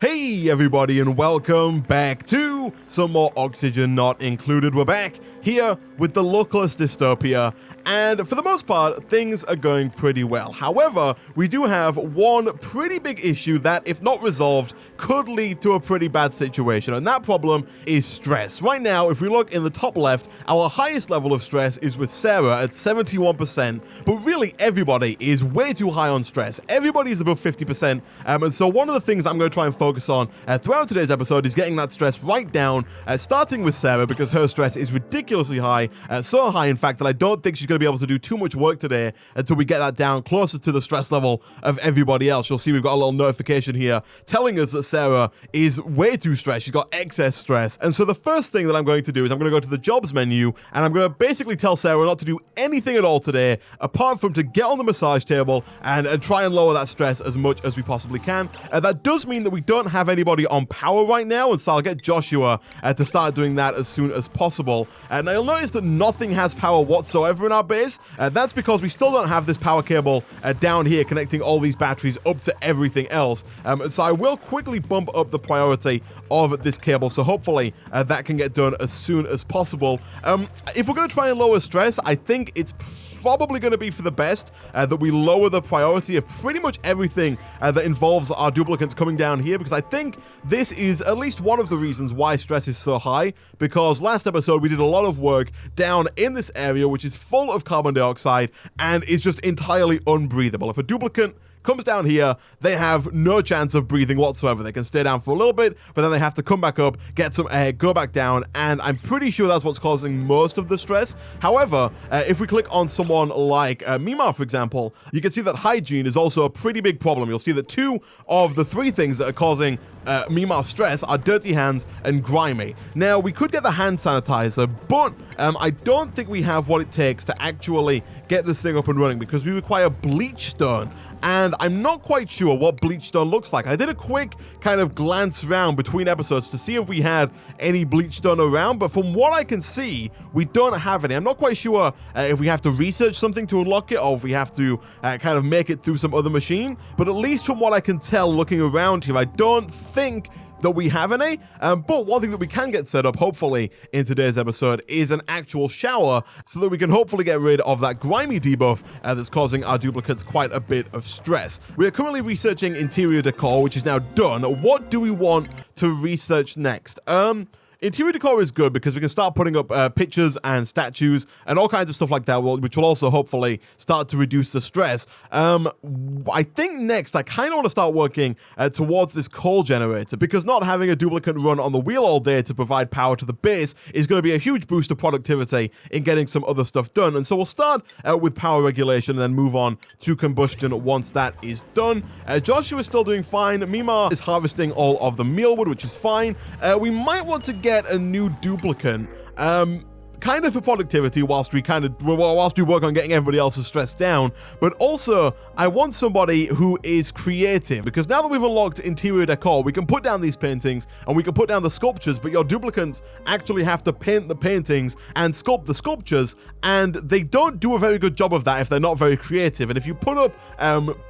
Hey everybody, and welcome back to some more Oxygen Not Included. We're back here with the luckless dystopia, and for the most part, things are going pretty well. However, we do have one pretty big issue that, if not resolved, could lead to a pretty bad situation, and that problem is stress. Right now, if we look in the top left, our highest level of stress is with Sarah at 71%, but really everybody is way too high on stress. Everybody is above 50%, and so one of the things I'm going to try and focus on throughout today's episode is getting that stress right down, starting with Sarah, because her stress is ridiculously high, so high in fact that I don't think she's going to be able to do too much work today until we get that down closer to the stress level of everybody else. You'll see we've got a little notification here telling us that Sarah is way too stressed. She's got excess stress, and so the first thing that I'm going to do is I'm going to go to the jobs menu, and I'm going to basically tell Sarah not to do anything at all today apart from to get on the massage table and try and lower that stress as much as we possibly can. That does mean that we don't have anybody on power right now, and so I'll get Joshua to start doing that as soon as possible. Now you'll notice that nothing has power whatsoever in our base. That's because we still don't have this power cable down here connecting all these batteries up to everything else. And so I will quickly bump up the priority of this cable, so hopefully that can get done as soon as possible. If we're going to try and lower stress, I think it's probably going to be for the best that we lower the priority of pretty much everything that involves our duplicates coming down here, because I think this is at least one of the reasons why stress is so high, because last episode we did a lot of work down in this area which is full of carbon dioxide and is just entirely unbreathable. If a duplicate comes down here, they have no chance of breathing whatsoever. They can stay down for a little bit, but then they have to come back up, get some air, go back down, and I'm pretty sure that's what's causing most of the stress. However, if we click on someone like Mima, for example, you can see that hygiene is also a pretty big problem. You'll see that 2 of the 3 things that are causing Mima stress are dirty hands and grimy. Now, we could get the hand sanitizer, but I don't think we have what it takes to actually get this thing up and running, because we require bleach stone, and I'm not quite sure what bleach stone looks like. I did a quick kind of glance around between episodes to see if we had any bleach stone around, but from what I can see, we don't have any. I'm not quite sure if we have to research something to unlock it, or if we have to kind of make it through some other machine, but at least from what I can tell looking around here, I don't think that we have any, but one thing that we can get set up, hopefully, in today's episode is an actual shower, so that we can hopefully get rid of that grimy debuff that's causing our duplicates quite a bit of stress. We are currently researching interior decor, which is now done. What do we want to research next? Interior decor is good because we can start putting up pictures and statues and all kinds of stuff like that, which will also hopefully start to reduce the stress. I think next I kind of want to start working towards this coal generator, because not having a duplicate run on the wheel all day to provide power to the base is going to be a huge boost to productivity in getting some other stuff done. And so we'll start with power regulation and then move on to combustion once that is done. Joshua is still doing fine. Mima is harvesting all of the mealwood, which is fine. We might want to get a new duplicate, kind of for productivity whilst we work on getting everybody else's stress down, but also I want somebody who is creative, because now that we've unlocked interior decor, we can put down these paintings and we can put down the sculptures, but your duplicates actually have to paint the paintings and sculpt the sculptures, and they don't do a very good job of that if they're not very creative. And if you put up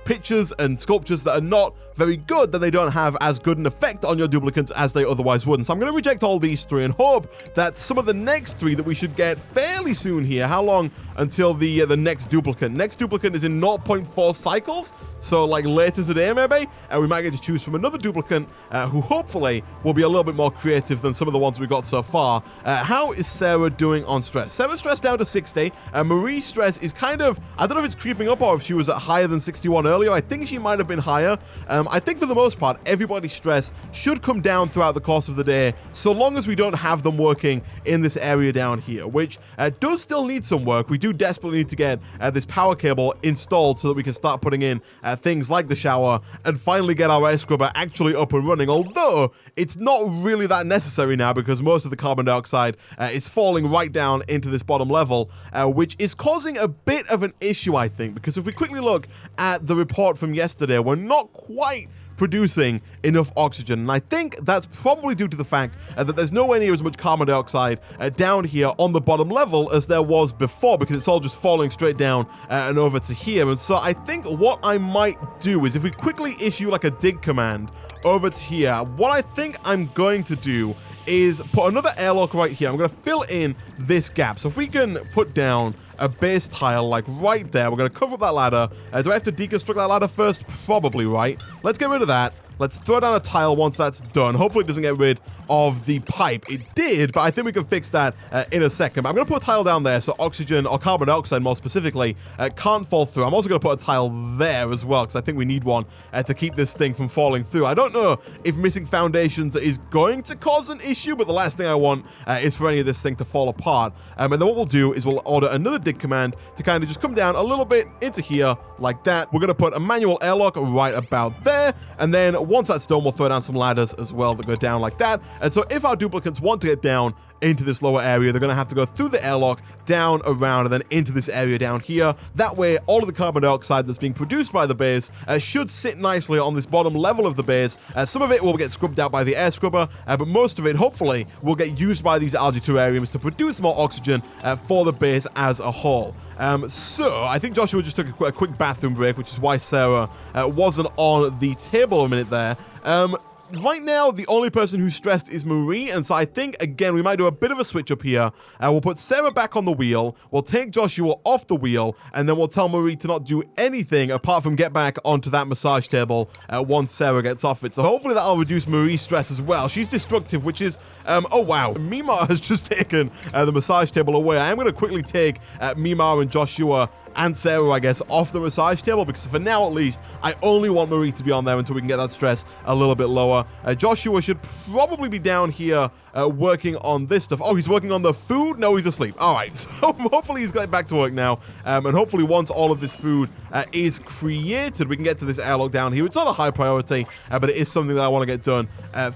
pictures and sculptures that are not very good, then they don't have as good an effect on your duplicates as they otherwise would. And so I'm going to reject all these 3 and hope that some of the next 3 that we should get fairly soon here. How long until the next duplicate? Next duplicate is in 0.4 cycles, so like later today maybe, and we might get to choose from another duplicate who hopefully will be a little bit more creative than some of the ones we got so far. How is Sarah doing on stress? Sarah's stress down to 60. Marie's stress is kind of, I don't know if it's creeping up or if she was at higher than 61 earlier. I think she might have been higher. I think for the most part, everybody's stress should come down throughout the course of the day, so long as we don't have them working in this area down here, which does still need some work. We do desperately need to get this power cable installed so that we can start putting in things like the shower and finally get our air scrubber actually up and running, although it's not really that necessary now because most of the carbon dioxide is falling right down into this bottom level, which is causing a bit of an issue, I think, because if we quickly look at the report from yesterday, we're not quite producing enough oxygen. And I think that's probably due to the fact that there's nowhere near as much carbon dioxide down here on the bottom level as there was before, because it's all just falling straight down and over to here. And so I think what I might do is, if we quickly issue like a dig command over to here, what I think I'm going to do is put another airlock right here. I'm going to fill in this gap. So if we can put down a base tile like right there, we're going to cover up that ladder. Do I have to deconstruct that ladder first? Probably, right? Let's get rid of that. Let's throw down a tile once that's done. Hopefully it doesn't get rid of the pipe. It did, but I think we can fix that in a second. But I'm going to put a tile down there so oxygen, or carbon dioxide more specifically, can't fall through. I'm also going to put a tile there as well, because I think we need one to keep this thing from falling through. I don't know if missing foundations is going to cause an issue, but the last thing I want is for any of this thing to fall apart. And then what we'll do is we'll order another dig command to kind of just come down a little bit into here like that. We're going to put a manual airlock right about there, and then once that's done, we'll throw down some ladders as well that go down like that. And so if our duplicates want to get down into this lower area, they're going to have to go through the airlock, down, around, and then into this area down here. That way, all of the carbon dioxide that's being produced by the base should sit nicely on this bottom level of the base. Some of it will get scrubbed out by the air scrubber, but most of it, hopefully, will get used by these algae terrariums to produce more oxygen for the base as a whole. So, I think Joshua just took a quick bathroom break, which is why Sarah wasn't on the table a minute there. Right now, the only person who's stressed is Marie, and so I think, again, we might do a bit of a switch up here. We'll put Sarah back on the wheel, we'll take Joshua off the wheel, and then we'll tell Marie to not do anything apart from get back onto that massage table once Sarah gets off it. So hopefully that'll reduce Marie's stress as well. She's destructive, which is, oh wow, Mimar has just taken the massage table away. I am going to quickly take Mimar and Joshua and Sarah, I guess, off the massage table, because for now at least, I only want Marie to be on there until we can get that stress a little bit lower. Joshua should probably be down here working on this stuff. Oh, he's working on the food? No, he's asleep. All right, so hopefully he's getting back to work now, and hopefully once all of this food is created, we can get to this airlock down here. It's not a high priority, but it is something that I want to get done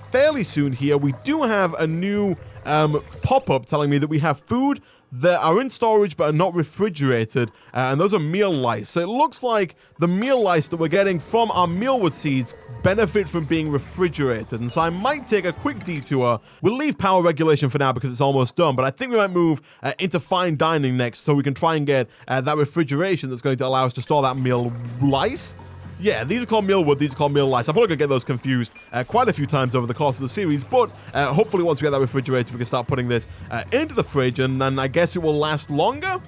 fairly soon here. We do have a new pop-up telling me that we have food that are in storage but are not refrigerated, and those are meal lice. So it looks like the meal lice that we're getting from our mealwood seeds benefit from being refrigerated, and so I might take a quick detour. We'll leave power regulation for now because it's almost done, but I think we might move into fine dining next so we can try and get that refrigeration that's going to allow us to store that meal lice. Yeah, these are called mealwood, these are called meal lice. I'm probably going to get those confused quite a few times over the course of the series, but hopefully once we get that refrigerator, we can start putting this into the fridge, and then I guess it will last longer?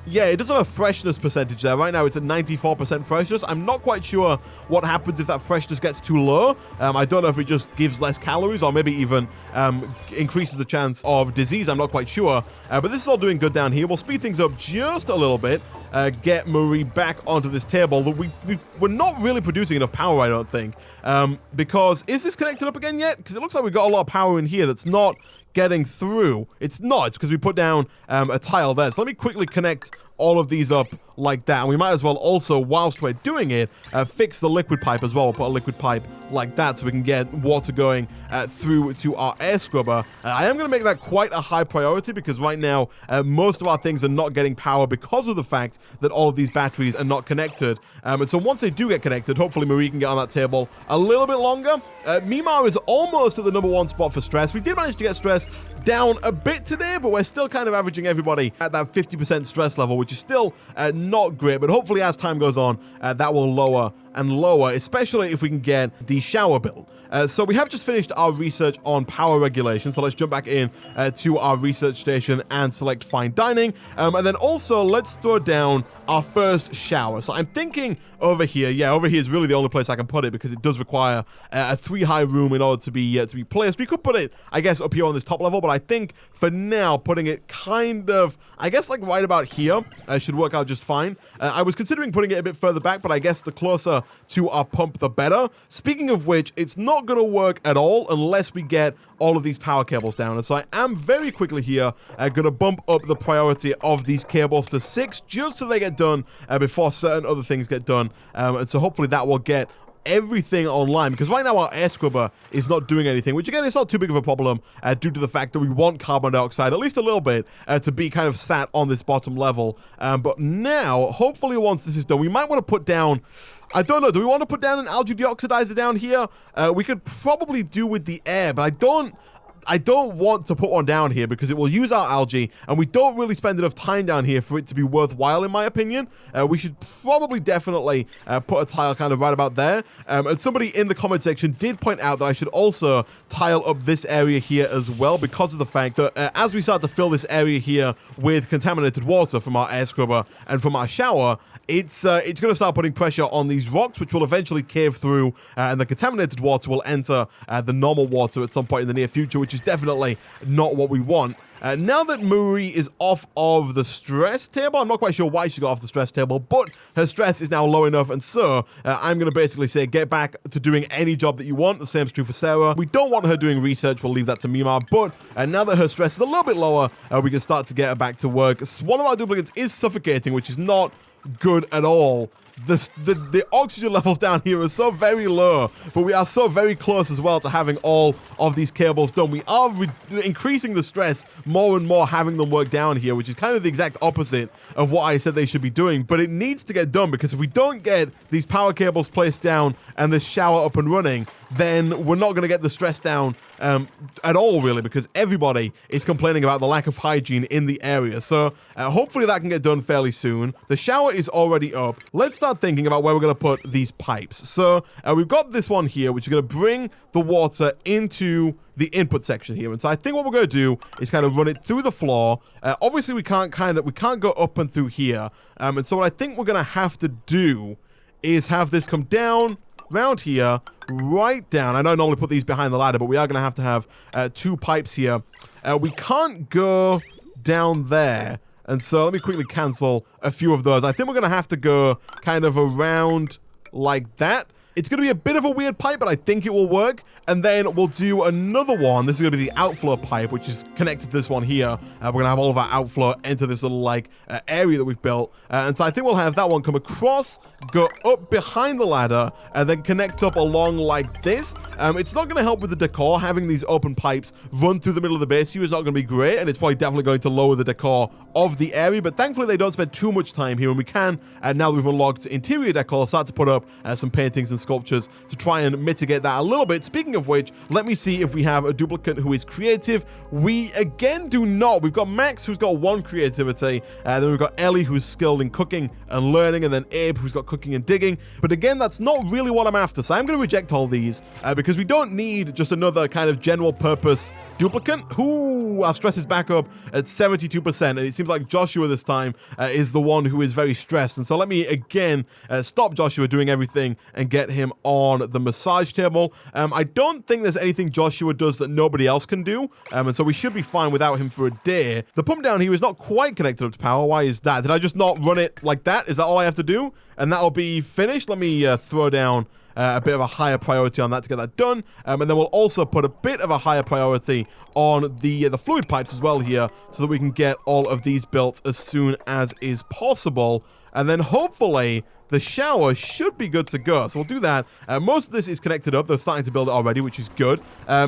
Yeah, it does have a freshness percentage there. Right now, it's at 94% freshness. I'm not quite sure what happens if that freshness gets too low. I don't know if it just gives less calories or maybe even increases the chance of disease. I'm not quite sure. But this is all doing good down here. We'll speed things up just a little bit. Get Marie back onto this table. We're not really producing enough power, I don't think. Because, is this connected up again yet? Because it looks like we've got a lot of power in here that's not getting through. It's not. It's because we put down a tile there. So let me quickly connect all of these up like that, and we might as well also, whilst we're doing it, fix the liquid pipe as well. We'll put a liquid pipe like that so we can get water going through to our air scrubber. I am going to make that quite a high priority because right now most of our things are not getting power because of the fact that all of these batteries are not connected, and so once they do get connected, hopefully Marie can get on that table a little bit longer. Mimar is almost at the #1 spot for stress. We did manage to get stress down a bit today, but we're still kind of averaging everybody at that 50% stress level, which is still not great, but hopefully as time goes on, that will lower and lower, especially if we can get the shower built. So we have just finished our research on power regulation, so let's jump back in to our research station and select fine dining, and then also let's throw down our first shower. So I'm thinking over here, yeah, over here is really the only place I can put it because it does require a 3-high room in order to be placed. We could put it, I guess, up here on this top level, but I think for now, putting it kind of, I guess, like right about here should work out just fine. I was considering putting it a bit further back, but I guess the closer to our pump, the better. Speaking of which, it's not going to work at all unless we get all of these power cables down. And so I am very quickly here going to bump up the priority of these cables to 6 just so they get done before certain other things get done. And so hopefully that will get everything online, because right now our air scrubber is not doing anything, which again is not too big of a problem due to the fact that we want carbon dioxide, at least a little bit, to be kind of sat on this bottom level. But now, hopefully once this is done, we might want to put down, I don't know, do we want to put down an algae deoxidizer down here? We could probably do with the air, but I don't want to put one down here because it will use our algae, and we don't really spend enough time down here for it to be worthwhile, in my opinion. We should probably definitely put a tile kind of right about there. And somebody in the comment section did point out that I should also tile up this area here as well, because of the fact that as we start to fill this area here with contaminated water from our air scrubber and from our shower, it's going to start putting pressure on these rocks, which will eventually cave through, and the contaminated water will enter the normal water at some point in the near future, which is definitely not what we want. Now that Marie is off of the stress table, I'm not quite sure why she got off the stress table, but her stress is now low enough, and so I'm going to basically say get back to doing any job that you want. The same's true for Sarah. We don't want her doing research, we'll leave that to Mima, but now that her stress is a little bit lower, we can start to get her back to work. One of our duplicates is suffocating, which is not good at all. The oxygen levels down here are so very low, but we are so very close as well to having all of these cables done. We are increasing the stress more and more having them work down here, which is kind of the exact opposite of what I said they should be doing, but it needs to get done, because if we don't get these power cables placed down and this shower up and running, then we're not going to get the stress down at all, really, because everybody is complaining about the lack of hygiene in the area. So hopefully that can get done fairly soon. The shower is already up. Let's start thinking about where we're going to put these pipes. So we've got this one here, which is going to bring the water into the input section here. And so I think what we're going to do is kind of run it through the floor. Obviously we can't go up and through here. And so what I think we're going to have to do is have this come down round here, right down. I don't normally put these behind the ladder, but we are going to have two pipes here. We can't go down there. And so let me quickly cancel a few of those. I think we're going to have to go kind of around like that. It's going to be a bit of a weird pipe, but I think it will work. And then we'll do another one. This is going to be the outflow pipe, which is connected to this one here. We're going to have all of our outflow enter this little like area that we've built. And so I think we'll have that one come across, go up behind the ladder, and then connect up along like this. It's not going to help with the decor. Having these open pipes run through the middle of the base here is not going to be great, and it's probably definitely going to lower the decor of the area. But thankfully, they don't spend too much time here, and we can, now that we've unlocked interior decor, start to put up some paintings and sculptures to try and mitigate that a little bit. Speaking of which, let me see if we have a duplicate who is creative. We again do not. We've got Max, who's got 1 creativity, then we've got Ellie, who's skilled in cooking and learning, and then Abe, who's got cooking and digging. But again, that's not really what I'm after, so I'm going to reject all these because we don't need just another kind of general purpose duplicate. Ooh, our stress is back up at 72%, and it seems like Joshua this time is the one who is very stressed. And so let me again stop Joshua doing everything and get him on the massage table. I don't think there's anything Joshua does that nobody else can do, and so we should be fine without him for a day. The pump down here is not quite connected up to power. Why is that? Did I just not run it like that? Is that all I have to do? And that'll be finished? Let me throw down a bit of a higher priority on that to get that done, and then we'll also put a bit of a higher priority on the fluid pipes as well here, so that we can get all of these built as soon as is possible, and then hopefully the shower should be good to go. So we'll do that. Most of this is connected up. They're starting to build it already, which is good.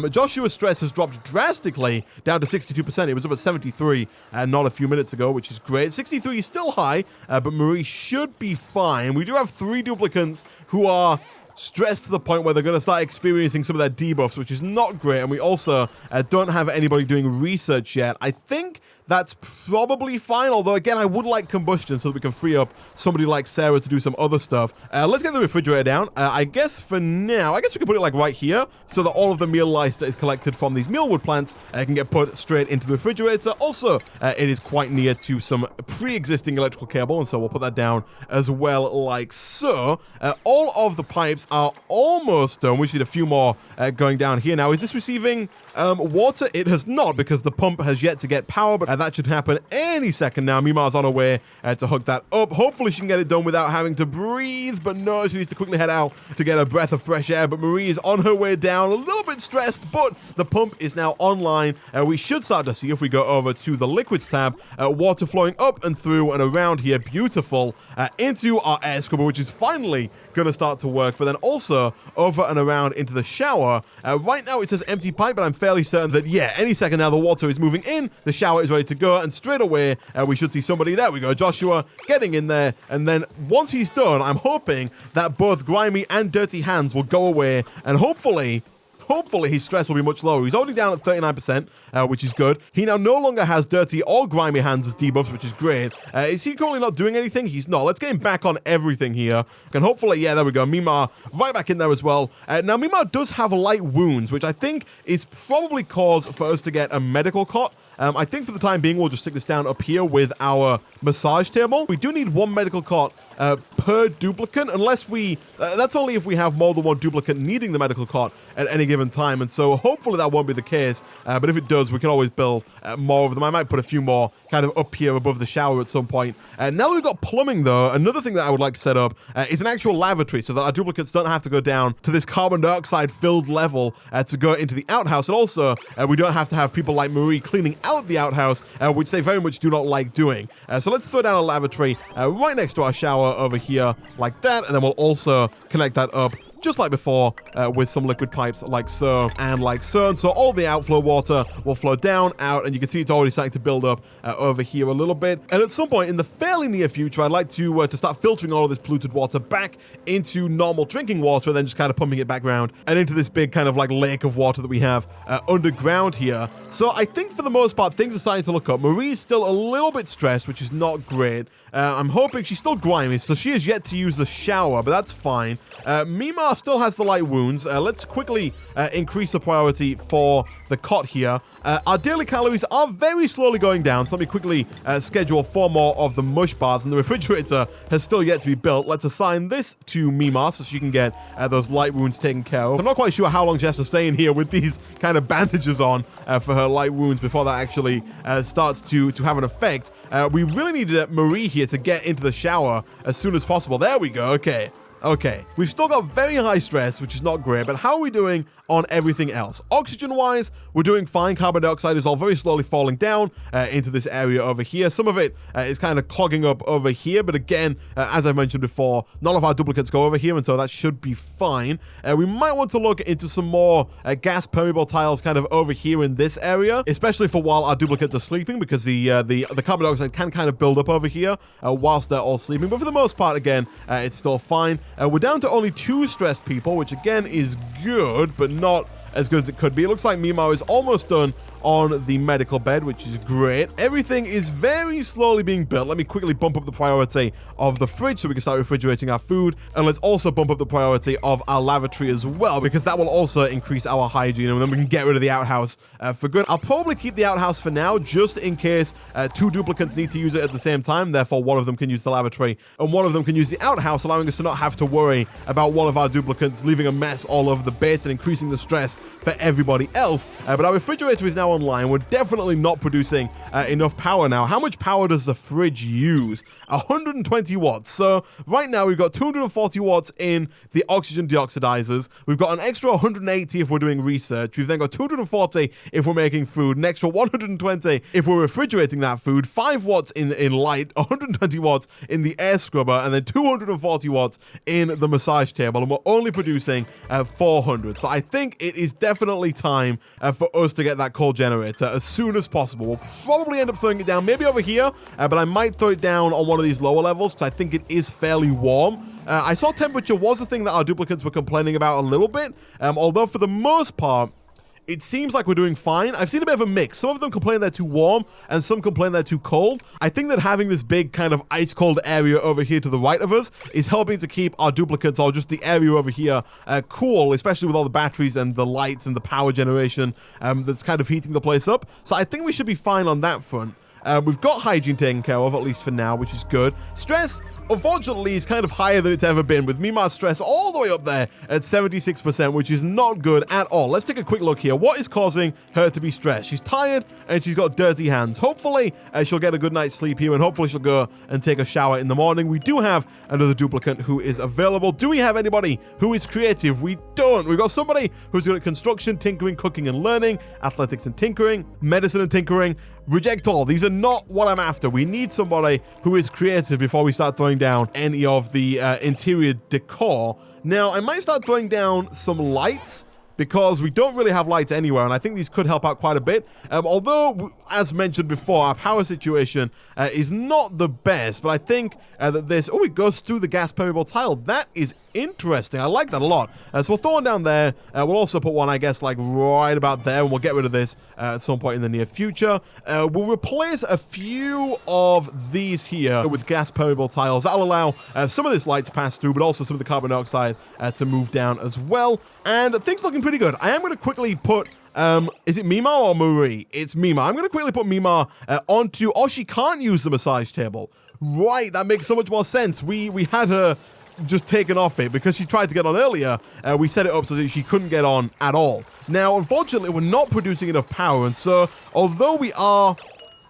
Joshua's stress has dropped drastically down to 62%. It was up at 73 not a few minutes ago, which is great. 63 is still high, but Marie should be fine. We do have 3 duplicates who are stressed to the point where they're going to start experiencing some of their debuffs, which is not great. And we also don't have anybody doing research yet. I think that's probably fine, although again I would like combustion so that we can free up somebody like Sarah to do some other stuff. Let's get the refrigerator down. I guess for now, I guess we can put it like right here so that all of the meal lice that is collected from these mealwood plants can get put straight into the refrigerator. Also, it is quite near to some pre-existing electrical cable, and so we'll put that down as well like so. All of the pipes are almost done. We just need a few more going down here. Now, is this receiving water? It has not, because the pump has yet to get power, but That should happen any second now. Mima's on her way to hook that up. Hopefully she can get it done without having to breathe, but no, she needs to quickly head out to get a breath of fresh air. But Marie is on her way down, a little bit stressed, but the pump is now online. We should start to see, if we go over to the liquids tab, water flowing up and through and around here, beautiful, into our air scrubber, which is finally going to start to work. But then also over and around into the shower. Right now it says empty pipe, but I'm fairly certain that, yeah, any second now the water is moving in, the shower is ready to go, and straight away we should see somebody. There we go, Joshua getting in there. And then once he's done, I'm hoping that both grimy and dirty hands will go away, and hopefully his stress will be much lower. He's already down at 39%, which is good. He now no longer has dirty or grimy hands as debuffs, which is great. Is he currently not doing anything? He's not. Let's get him back on everything here. And hopefully, yeah, there we go. Mima right back in there as well. Now, Mima does have light wounds, which I think is probably cause for us to get a medical cot. I think for the time being, we'll just stick this down up here with our massage table. We do need one medical cot per duplicate, unless we... that's only if we have more than one duplicate needing the medical cot at any given time, and so hopefully that won't be the case, but if it does, we can always build more of them. I might put a few more kind of up here above the shower at some point. Now we've got plumbing, though. Another thing that I would like to set up is an actual lavatory, so that our duplicates don't have to go down to this carbon dioxide filled level to go into the outhouse, and also we don't have to have people like Marie cleaning out the outhouse, which they very much do not like doing. So let's throw down a lavatory right next to our shower over here like that, and then we'll also connect that up just like before, with some liquid pipes like so and like so. And so all the outflow water will flow down, out, and you can see it's already starting to build up over here a little bit. And at some point in the fairly near future, I'd like to start filtering all of this polluted water back into normal drinking water, and then just kind of pumping it back around and into this big kind of like lake of water that we have underground here. So I think for the most part, things are starting to look up. Marie's still a little bit stressed, which is not great. I'm hoping she's still grimy, so she has yet to use the shower, but that's fine. Mima still has the light wounds. Let's quickly increase the priority for the cot here. Our daily calories are very slowly going down, so let me quickly schedule 4 more of the mush bars, and the refrigerator has still yet to be built. Let's assign this to Mima so she can get those light wounds taken care of. I'm not quite sure how long she has to stay in here with these kind of bandages on for her light wounds before that actually starts to have an effect. We really needed Marie here to get into the shower as soon as possible. There we go. Okay, we've still got very high stress, which is not great, but how are we doing on everything else? Oxygen-wise, we're doing fine. Carbon dioxide is all very slowly falling down into this area over here. Some of it is kind of clogging up over here, but again, as I mentioned before, none of our duplicates go over here, and so that should be fine. We might want to look into some more gas permeable tiles kind of over here in this area, especially for while our duplicates are sleeping, because the carbon dioxide can kind of build up over here whilst they're all sleeping, but for the most part, again, it's still fine. We're down to only 2 stressed people, which again is good, but not as good as it could be. It looks like Mima is almost done on the medical bed, which is great. Everything is very slowly being built. Let me quickly bump up the priority of the fridge so we can start refrigerating our food, and let's also bump up the priority of our lavatory as well, because that will also increase our hygiene, and then we can get rid of the outhouse for good. I'll probably keep the outhouse for now, just in case 2 duplicates need to use it at the same time. Therefore, one of them can use the lavatory and one of them can use the outhouse, allowing us to not have to worry about one of our duplicates leaving a mess all over the base and increasing the stress for everybody else. But our refrigerator is now online. We're definitely not producing enough power now. How much power does the fridge use? 120 watts. So right now we've got 240 watts in the oxygen deoxidizers. We've got an extra 180 if we're doing research. We've then got 240 if we're making food, an extra 120 if we're refrigerating that food, 5 watts in light, 120 watts in the air scrubber, and then 240 watts in the massage table, and we're only producing 400. So I think it is definitely time for us to get that coal generator as soon as possible. We'll probably end up throwing it down maybe over here, but I might throw it down on one of these lower levels because I think it is fairly warm. I saw temperature was a thing that our duplicates were complaining about a little bit, although for the most part, it seems like we're doing fine. I've seen a bit of a mix. Some of them complain they're too warm, and some complain they're too cold. I think that having this big kind of ice-cold area over here to the right of us is helping to keep our duplicates, or just the area over here, cool, especially with all the batteries and the lights and the power generation that's kind of heating the place up. So I think we should be fine on that front. We've got hygiene taken care of, at least for now, which is good. Stress, unfortunately, is kind of higher than it's ever been, with Mima's stress all the way up there at 76%, which is not good at all. Let's take a quick look here. What is causing her to be stressed? She's tired and she's got dirty hands. Hopefully, she'll get a good night's sleep here, and hopefully she'll go and take a shower in the morning. We do have another duplicant who is available. Do we have anybody who is creative? We don't. We've got somebody who's good at construction, tinkering, cooking and learning, athletics and tinkering, medicine and tinkering. Reject all. These are not what I'm after. We need somebody who is creative before we start throwing down any of the interior decor. Now, I might start throwing down some lights, because we don't really have lights anywhere, and I think these could help out quite a bit. Although, as mentioned before, our power situation is not the best, but I think that this... Oh, it goes through the gas permeable tile. That is interesting. I like that a lot. So we'll throw one down there. We'll also put one, I guess, like right about there, and we'll get rid of this at some point in the near future. We'll replace a few of these here with gas permeable tiles. That'll allow some of this light to pass through, but also some of the carbon dioxide to move down as well. And things looking pretty good. I am going to quickly put... is it Mima or Marie? It's Mima. I'm going to quickly put Mima onto... Oh, she can't use the massage table. Right, that makes so much more sense. We had her just taken off it because she tried to get on earlier. We set it up so that she couldn't get on at all. Now, unfortunately, we're not producing enough power, and so although we are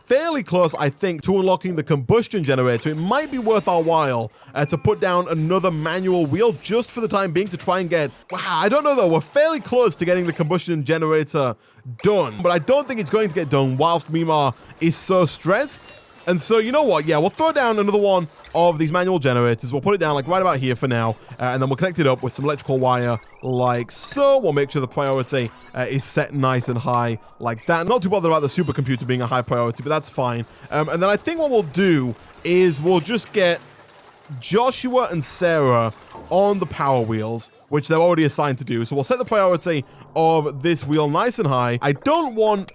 fairly close, I think, to unlocking the combustion generator, it might be worth our while to put down another manual wheel just for the time being to try and get... Wow, I don't know though, we're fairly close to getting the combustion generator done, but I don't think it's going to get done whilst Mima is so stressed. And so, you know what? Yeah, we'll throw down another one of these manual generators. We'll put it down like right about here for now, and then we'll connect it up with some electrical wire like so. We'll make sure the priority is set nice and high like that. Not too bothered about the supercomputer being a high priority, but that's fine. And then I think what we'll do is we'll just get Joshua and Sarah on the power wheels, which they're already assigned to do. So we'll set the priority of this wheel nice and high. I don't want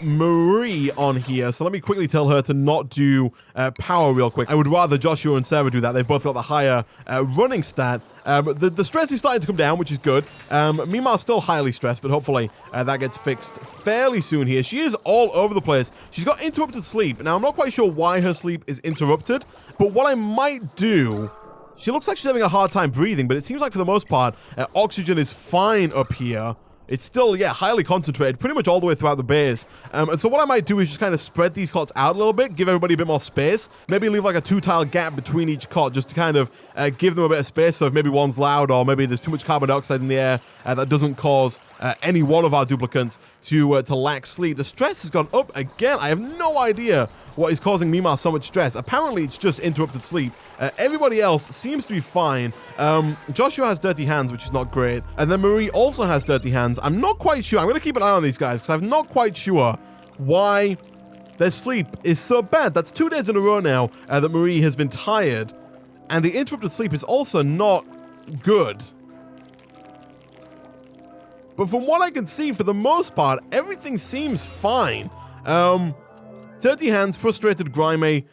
Marie on here, so let me quickly tell her to not do power real quick. I would rather Joshua and Sarah do that. They've both got the higher running stat. The stress is starting to come down, which is good. Mima's still highly stressed, but hopefully that gets fixed fairly soon here. She is all over the place. She's got interrupted sleep. Now, I'm not quite sure why her sleep is interrupted, but what I might do... She looks like she's having a hard time breathing, but it seems like for the most part, oxygen is fine up here. It's still, yeah, highly concentrated, pretty much all the way throughout the base. And so what I might do is just kind of spread these cots out a little bit, give everybody a bit more space. Maybe leave like a 2-tile gap between each cot just to kind of give them a bit of space. So if maybe one's loud or maybe there's too much carbon dioxide in the air, that doesn't cause any one of our duplicants to lack sleep. The stress has gone up again. I have no idea what is causing Mima so much stress. Apparently, it's just interrupted sleep. Everybody else seems to be fine. Joshua has dirty hands, which is not great. And then Marie also has dirty hands. I'm not quite sure. I'm going to keep an eye on these guys because I'm not quite sure why their sleep is so bad. That's 2 days in a row now that Marie has been tired. And the interrupted sleep is also not good. But from what I can see, for the most part, everything seems fine. Dirty hands, frustrated, grimy,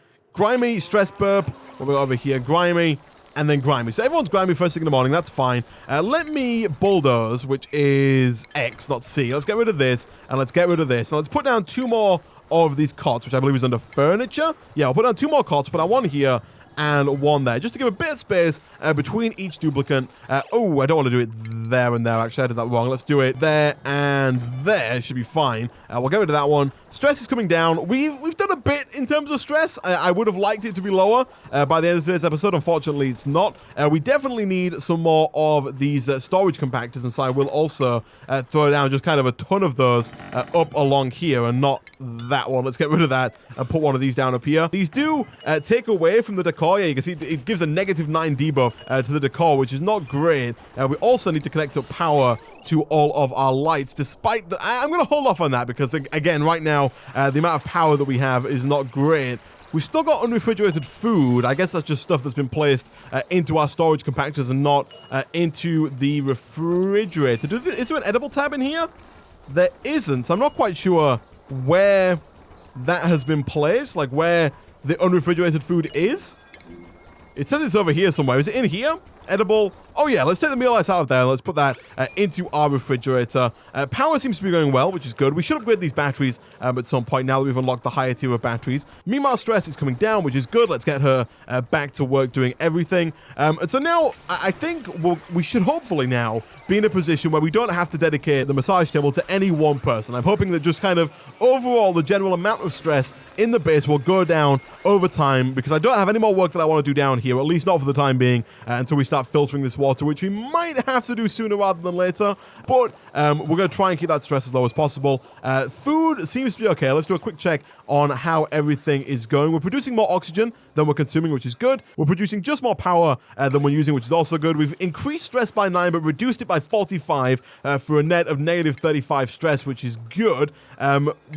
stress burp. What we got over here? Grimy. And then grimy. So everyone's grimy first thing in the morning. That's fine. Let me bulldoze, which is X, not C. Let's get rid of this, and let's get rid of this. Now let's put down 2 more of these cots, which I believe is under furniture. Yeah, I'll put down 2 more cots, put down 1 here and 1 there, just to give a bit of space between each duplicant. Oh, I don't want to do it there and there. Actually, I did that wrong. Let's do it there and there. It should be fine. We'll get rid of that one. Stress is coming down. We've done a bit in terms of stress. I would have liked it to be lower by the end of today's episode. Unfortunately, it's not. We definitely need some more of these storage compactors, and so I will also throw down just kind of a ton of those up along here, and not that one. Let's get rid of that and put one of these down up here. These do take away from the decor. Yeah, you can see it gives a -9 debuff to the decor, which is not great. We also need to connect up power to all of our lights, despite the... I'm going to hold off on that because, again, right now, the amount of power that we have is not great. We've still got unrefrigerated food. I guess that's just stuff that's been placed into our storage compactors and not into the refrigerator. Is there an edible tab in here? There isn't, so I'm not quite sure where that has been placed, like where the unrefrigerated food is. It says it's over here somewhere. Is it in here? Edible. Oh yeah, let's take the meal ice out of there and let's put that into our refrigerator. Power seems to be going well, which is good. We should upgrade these batteries at some point now that we've unlocked the higher tier of batteries. Meanwhile, stress is coming down, which is good. Let's get her back to work doing everything. And so now I think we should hopefully now be in a position where we don't have to dedicate the massage table to any one person. I'm hoping that just kind of overall the general amount of stress in the base will go down over time, because I don't have any more work that I want to do down here, at least not for the time being, until we start filtering this water, which we might have to do sooner rather than later. But we're going to try and keep that stress as low as possible. Food seems to be okay. Let's do a quick check on how everything is going. We're producing more oxygen than we're consuming, which is good. We're producing just more power than we're using, which is also good. We've increased stress by 9, but reduced it by 45 for a net of negative 35 stress, which is good.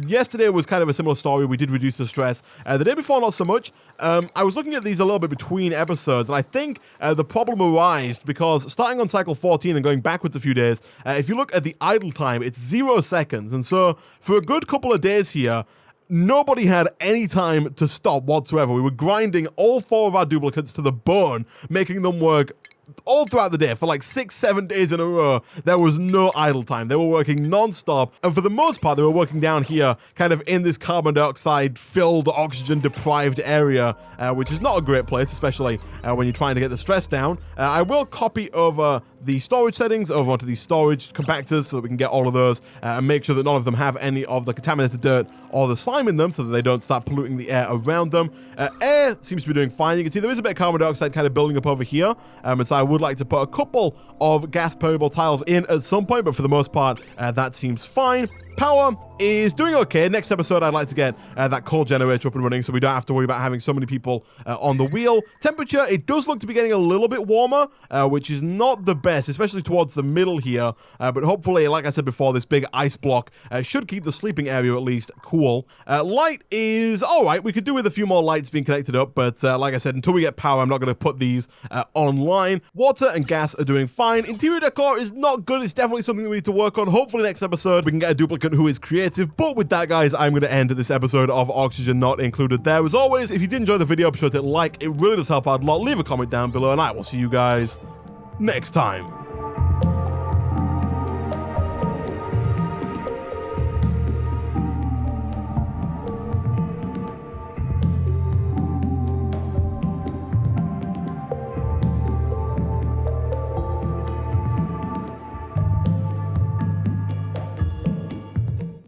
Yesterday was kind of a similar story. We did reduce the stress. The day before, not so much. I was looking at these a little bit between episodes, and I think the problem arose because starting on cycle 14 and going backwards a few days, if you look at the idle time, it's 0 seconds. And so for a good couple of days here, nobody had any time to stop whatsoever. We were grinding all 4 of our duplicates to the bone, making them work all throughout the day for like 6-7 days in a row. There was no idle time. They were working non-stop, and for the most part they were working down here kind of in this carbon dioxide filled, oxygen deprived area, which is not a great place, especially when you're trying to get the stress down. I will copy over the storage settings over onto these storage compactors so that we can get all of those and make sure that none of them have any of the contaminated dirt or the slime in them, so that they don't start polluting the air around them. Air seems to be doing fine. You can see there is a bit of carbon dioxide kind of building up over here, and so I would like to put a couple of gas permeable tiles in at some point, but for the most part that seems fine. Power is doing okay. Next episode, I'd like to get that coal generator up and running so we don't have to worry about having so many people on the wheel. Temperature, it does look to be getting a little bit warmer, which is not the best, especially towards the middle here. But hopefully, like I said before, this big ice block should keep the sleeping area at least cool. Light is all right. We could do with a few more lights being connected up, but like I said, until we get power, I'm not going to put these online. Water and gas are doing fine. Interior decor is not good. It's definitely something that we need to work on. Hopefully next episode, we can get a duplicate who is creative. But with that, guys, I'm going to end this episode of Oxygen Not Included there. As always, if you did enjoy the video, be sure to hit like. It really does help out a lot. Leave a comment down below, and I will see you guys next time.